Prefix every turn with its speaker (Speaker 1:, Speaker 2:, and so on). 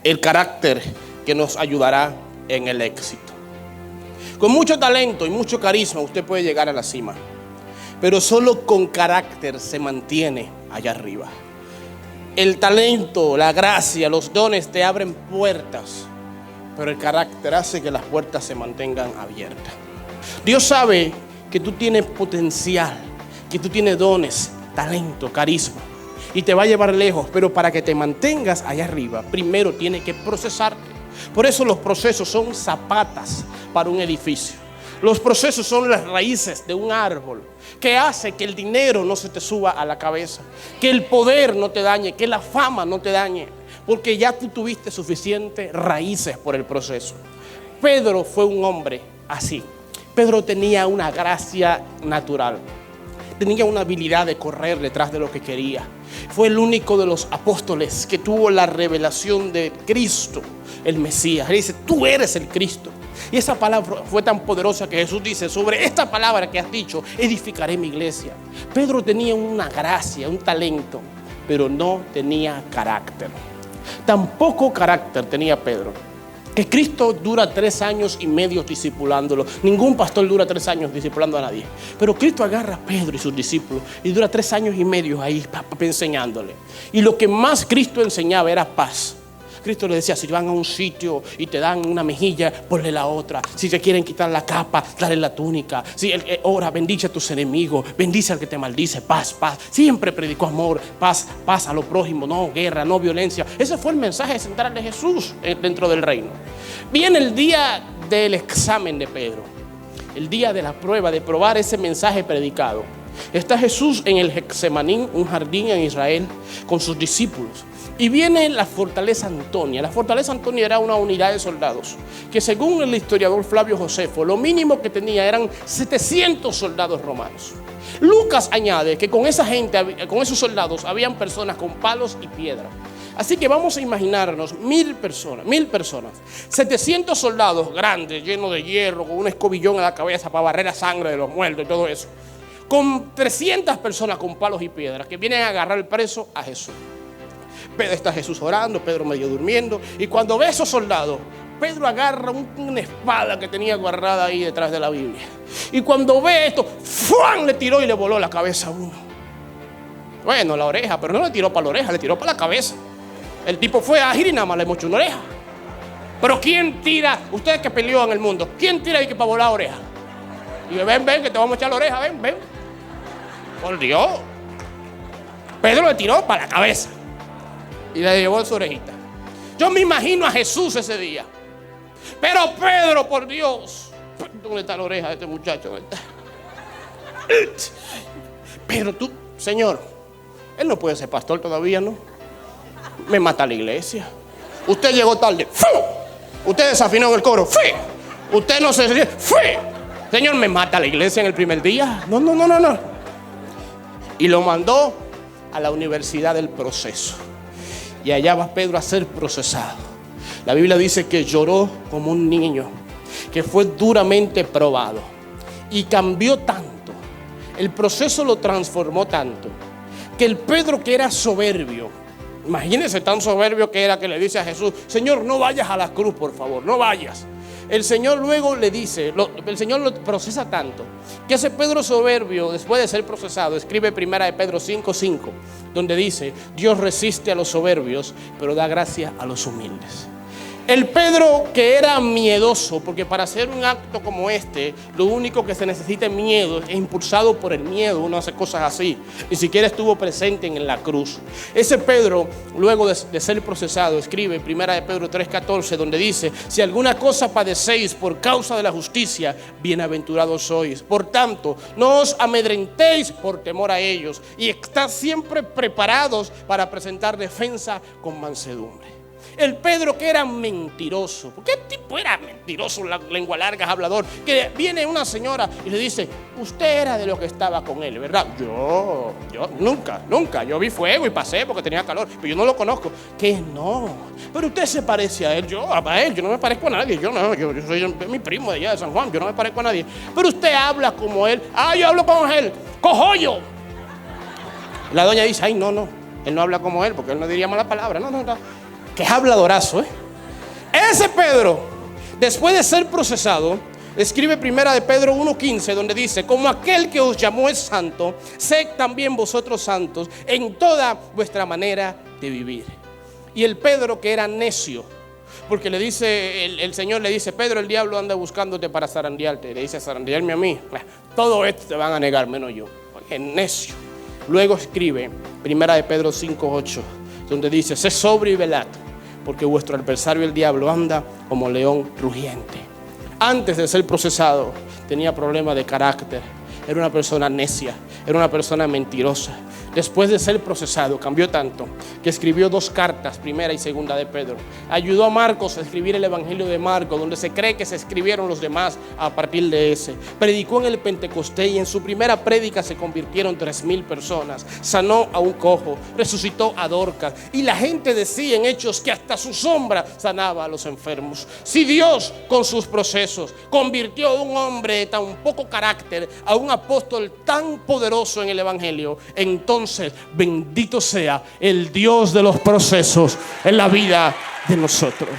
Speaker 1: el carácter que nos ayudará en el éxito. Con mucho talento y mucho carisma usted puede llegar a la cima, pero solo con carácter se mantiene allá arriba. El talento, la gracia, los dones te abren puertas, pero el carácter hace que las puertas se mantengan abiertas. Dios sabe que tú tienes potencial, que tú tienes dones, talento, carisma, y te va a llevar lejos, pero para que te mantengas allá arriba, primero tiene que procesarte. Por eso los procesos son zapatas para un edificio. Los procesos son las raíces de un árbol que hace que el dinero no se te suba a la cabeza, que el poder no te dañe, que la fama no te dañe, porque ya tú tuviste suficientes raíces por el proceso. Pedro fue un hombre así. Pedro tenía una gracia natural. Tenía una habilidad de correr detrás de lo que quería. Fue el único de los apóstoles que tuvo la revelación de Cristo, el Mesías. Él dice, tú eres el Cristo. Y esa palabra fue tan poderosa que Jesús dice, sobre esta palabra que has dicho, edificaré mi iglesia. Pedro tenía una gracia, un talento, pero no tenía carácter. Tampoco carácter tenía Pedro. Que Cristo dura 3 años y medio discipulándolo. Ningún pastor dura 3 años discipulando a nadie. Pero Cristo agarra a Pedro y sus discípulos y dura 3 años y medio ahí enseñándole. Y lo que más Cristo enseñaba era paz. Cristo le decía, si van a un sitio y te dan una mejilla, ponle la otra. Si te quieren quitar la capa, dale la túnica. Si ora, bendice a tus enemigos, bendice al que te maldice, paz, paz. Siempre predicó amor, paz, paz a lo prójimo, no guerra, no violencia. Ese fue el mensaje central de Jesús dentro del reino. Viene el día del examen de Pedro, el día de la prueba, de probar ese mensaje predicado. Está Jesús en el Getsemaní, un jardín en Israel, con sus discípulos. Y viene la fortaleza Antonia. La fortaleza Antonia era una unidad de soldados que, según el historiador Flavio Josefo, lo mínimo que tenía eran 700 soldados romanos. Lucas añade que con esa gente, con esos soldados, habían personas con palos y piedra. Así que vamos a imaginarnos 1000 personas, 700 soldados grandes, llenos de hierro, con un escobillón en la cabeza para barrer la sangre de los muertos y todo eso, con 300 personas con palos y piedras que vienen a agarrar el preso a Jesús. Pedro está Jesús orando, Pedro medio durmiendo, y cuando ve a esos soldados, Pedro agarra una espada que tenía guardada ahí detrás de la Biblia. Y cuando ve esto, ¡fuan! Le tiró y le voló la cabeza a uno. Bueno, la oreja, pero no le tiró para la oreja, le tiró para la cabeza. El tipo fue ágil y nada más le mochó una oreja. Pero ¿quién tira? Ustedes que peleó en el mundo, ¿quién tira ahí que para volar la oreja? Y yo, ven, que te vamos a echar la oreja, ven. Por Dios. Pedro le tiró para la cabeza y le llevó su orejita. Yo me imagino a Jesús ese día. Pero Pedro, por Dios, ¿dónde está la oreja de este muchacho? Pero tú, Señor, él no puede ser pastor todavía, ¿no? Me mata la iglesia. Usted llegó tarde. Usted desafinó en el coro. Usted no se... Señor, me mata la iglesia en el primer día. No. Y lo mandó a la universidad del proceso. Y allá va Pedro a ser procesado. La Biblia dice que lloró como un niño, que fue duramente probado y cambió tanto. El proceso lo transformó tanto que el Pedro, que era soberbio, imagínense tan soberbio que era, que le dice a Jesús, Señor, no vayas a la cruz, por favor, no vayas. El Señor luego le dice, el Señor lo procesa tanto, que ese Pedro soberbio, después de ser procesado, escribe 1 Pedro 5:5, donde dice, Dios resiste a los soberbios, pero da gracia a los humildes. El Pedro, que era miedoso, porque para hacer un acto como este, lo único que se necesita es miedo, es impulsado por el miedo, uno hace cosas así, ni siquiera estuvo presente en la cruz. Ese Pedro, luego de ser procesado, escribe 1 Pedro 3:14, donde dice, si alguna cosa padecéis por causa de la justicia, bienaventurados sois. Por tanto, no os amedrentéis por temor a ellos, y estad siempre preparados para presentar defensa con mansedumbre. El Pedro, que era mentiroso, ¿por qué tipo era mentiroso, la lengua larga, hablador? Que viene una señora y le dice, usted era de los que estaba con él, ¿verdad? Yo nunca, yo vi fuego y pasé porque tenía calor, pero yo no lo conozco. Que no, pero usted se parece a él. Yo no me parezco a nadie, yo soy mi primo de allá de San Juan, yo no me parezco a nadie. Pero usted habla como él. Yo hablo como él, cojollo. La doña dice, no, él no habla como él, porque él no diría mala palabra, no. Que es habladorazo, ¿eh? Ese Pedro, después de ser procesado, escribe primera de Pedro 1:15, donde dice: como aquel que os llamó es santo, sed también vosotros santos en toda vuestra manera de vivir. Y el Pedro que era necio, porque le dice, el Señor le dice: Pedro, el diablo anda buscándote para zarandearte. Le dice: zarandearme a mí, todo esto te van a negar menos yo, porque es necio. Luego escribe primera de Pedro 5:8, donde dice: sed sobrio y velad, porque vuestro adversario el diablo anda como león rugiente. Antes de ser procesado tenía problemas de carácter, era una persona necia, era una persona mentirosa. Después de ser procesado cambió tanto que escribió 2 cartas, primera y segunda de Pedro. Ayudó a Marcos a escribir el Evangelio de Marcos, donde se cree que se escribieron los demás a partir de ese. Predicó en el Pentecostés y en su primera prédica se convirtieron 3,000 personas. Sanó a un cojo, resucitó a Dorcas, y la gente decía en Hechos que hasta su sombra sanaba a los enfermos. Si Dios con sus procesos convirtió a un hombre de tan poco carácter a un apóstol tan poderoso en el Evangelio, entonces bendito sea el Dios de los procesos en la vida de nosotros.